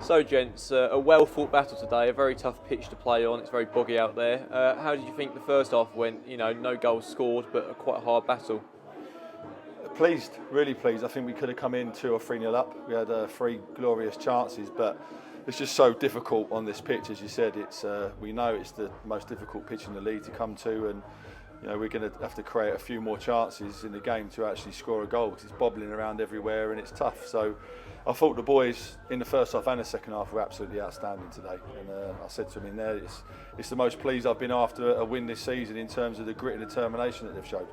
So gents, a well fought battle today, a very tough pitch to play on, it's very boggy out there. How did you think the first half went? You know, no goals scored, but a quite hard battle. Pleased, really pleased. I think we could have come in 2 or 3-0 up. We had 3 glorious chances, but it's just so difficult on this pitch. As you said, we know it's the most difficult pitch in the league to come to, and you know, we're going to have to create a few more chances in the game to actually score a goal, because it's bobbling around everywhere and it's tough. So I thought the boys in the first half and the second half were absolutely outstanding today, and I said to them in there, it's the most pleased I've been after a win this season in terms of the grit and determination that they've showed.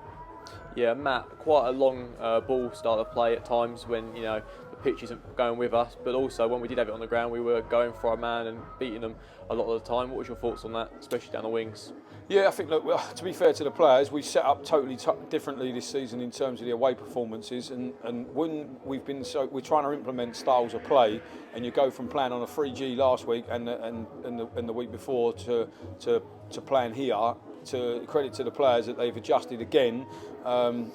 Yeah, Matt, quite a long ball style of play at times when, you know, the pitch isn't going with us, but also when we did have it on the ground, we were going for our man and beating them a lot of the time. What was your thoughts on that, especially down the wings? Yeah, I think, look, to be fair to the players, we set up totally differently this season in terms of the away performances, and when we're trying to implement styles of play, and you go from playing on a 3G last week and the week before to playing here. To credit to the players that they've adjusted again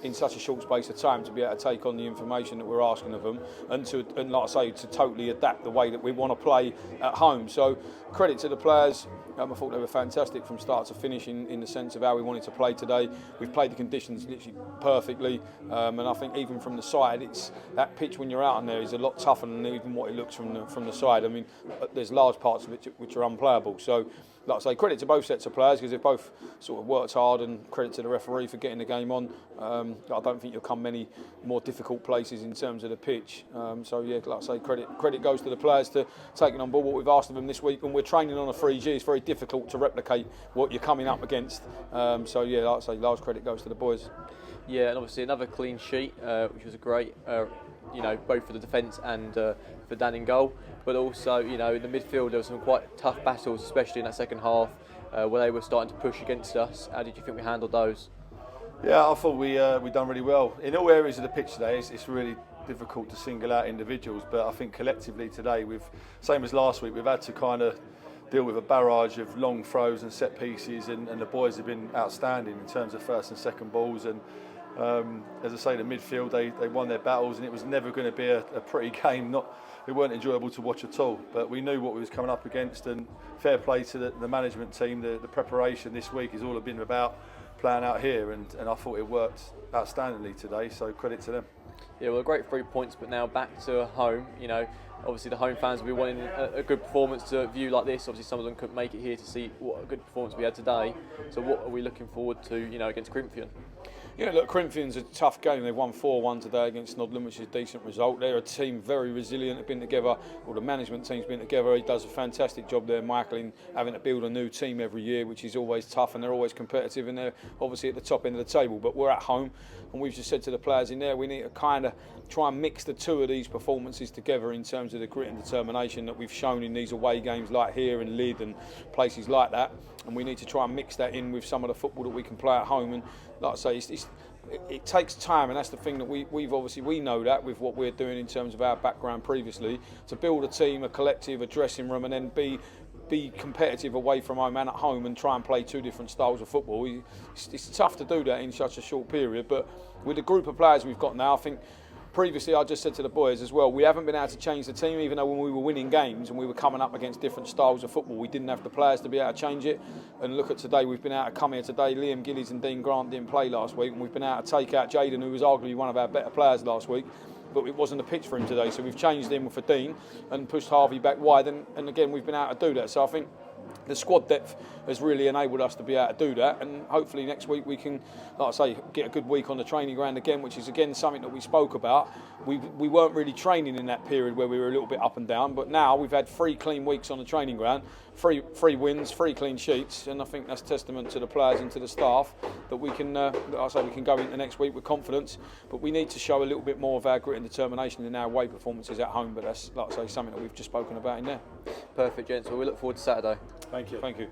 in such a short space of time to be able to take on the information that we're asking of them, and like I say, to totally adapt the way that we want to play at home. So credit to the players. I thought they were fantastic from start to finish in the sense of how we wanted to play today. We've played the conditions literally perfectly, and I think even from the side, it's that pitch when you're out on there is a lot tougher than even what it looks from the side. I mean, there's large parts of it which are unplayable. So, like I say, credit to both sets of players because they've both sort of worked hard, and credit to the referee for getting the game on. I don't think you'll come many more difficult places in terms of the pitch. So yeah, like I say, credit goes to the players for taking on board what we've asked of them this week. And we're training on a 3G. It's very difficult to replicate what you're coming up against. So yeah, like I say, large credit goes to the boys. Yeah, and obviously another clean sheet, which was a great, you know, both for the defence and for Dan in goal. But also, you know, in the midfield there were some quite tough battles, especially in that second half, where they were starting to push against us. How did you think we handled those? Yeah, I thought we done really well in all areas of the pitch today. It's really difficult to single out individuals, but I think collectively today, same as last week, we've had to kind of deal with a barrage of long throws and set pieces, and the boys have been outstanding in terms of first and second balls. And as I say, the midfield, they won their battles, and it was never going to be a pretty game. It weren't enjoyable to watch at all, but we knew what we was coming up against, and fair play to the management team. The preparation this week has all been about playing out here, and I thought it worked outstandingly today, so credit to them. Yeah, well, a great 3 points, but now back to home. You know, obviously the home fans will be wanting a good performance to view like this. Obviously some of them couldn't make it here to see what a good performance we had today. So what are we looking forward to, you know, against Corinthian? Yeah, look, Corinthian's a tough game. They won 4-1 today against Snodland, which is a decent result. They're a team very resilient. They've been together, or the management team's been together. He does a fantastic job there, Michael, in having to build a new team every year, which is always tough, and they're always competitive, and they're obviously at the top end of the table. But we're at home, and we've just said to the players in there, we need to kind of try and mix the two of these performances together in terms of the grit and determination that we've shown in these away games like here and Lyd and places like that. And we need to try and mix that in with some of the football that we can play at home. And like I say, it takes time, and that's the thing that we know that with what we're doing in terms of our background previously, to build a team, a collective, a dressing room, and then be competitive away from home and at home, and try and play 2 different styles of football. It's tough to do that in such a short period, but with the group of players we've got now, I think previously I just said to the boys as well, we haven't been able to change the team, even though when we were winning games and we were coming up against different styles of football, we didn't have the players to be able to change it. And look at today, we've been able to come here today. Liam Gillies and Dean Grant didn't play last week, and we've been able to take out Jayden, who was arguably one of our better players last week, but it wasn't a pitch for him today, so we've changed him for Dean and pushed Harvey back wide, and again we've been able to do that. So I think the squad depth has really enabled us to be able to do that, and hopefully next week we can, like I say, get a good week on the training ground again, which is again something that we spoke about. We weren't really training in that period where we were a little bit up and down, but now we've had 3 clean weeks on the training ground, 3 wins, 3 clean sheets, and I think that's testament to the players and to the staff that we can, like I say, we can go into next week with confidence. But we need to show a little bit more of our grit and determination in our away performances at home. But that's, like I say, something that we've just spoken about in there. Perfect, gents. Well, we look forward to Saturday. Thank you. Thank you.